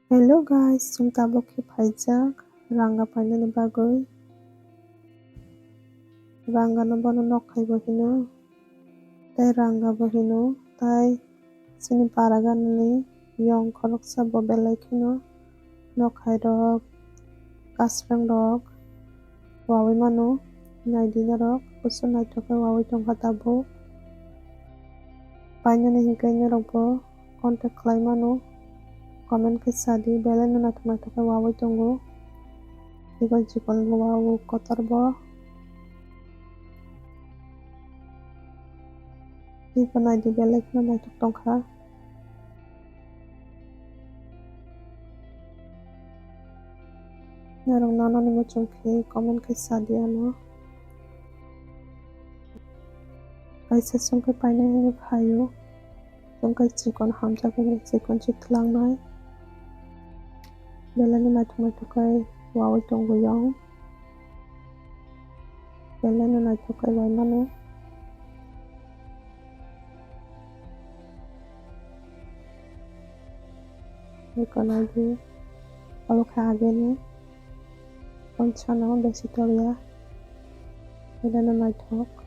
Hello guys, जों tabok phaijak Ranga painani bagoi. Ranga no bono nokhai bo hino, tai Ranga bo hino, tai sini paraganani Yong khoroksa bo Belai khino nokhai rok, Kaseleng rok, Waoi Manu, naidina rok, kusu Naithok Waoi tongkha tabuk. Painani hingkai rok bo contact khai mano. Comment ke sadi Belai no Naithok Waoi tongo. Igo jikon Waoi kotor bo. Igo naidi Belai no Naithok tongkha. Narong nano ni mo chungkhi comment ke sadi ano. Kaisa chungkhi painai ni phayo. Chungkhi chikon hamjak ni chikon chitlang nai. Belai no Naithok Waoi tongo Yong. Belai no Naithok Waimanu. Iko naidi alokha ageni. Konchano besitoria. Belai no Naithok.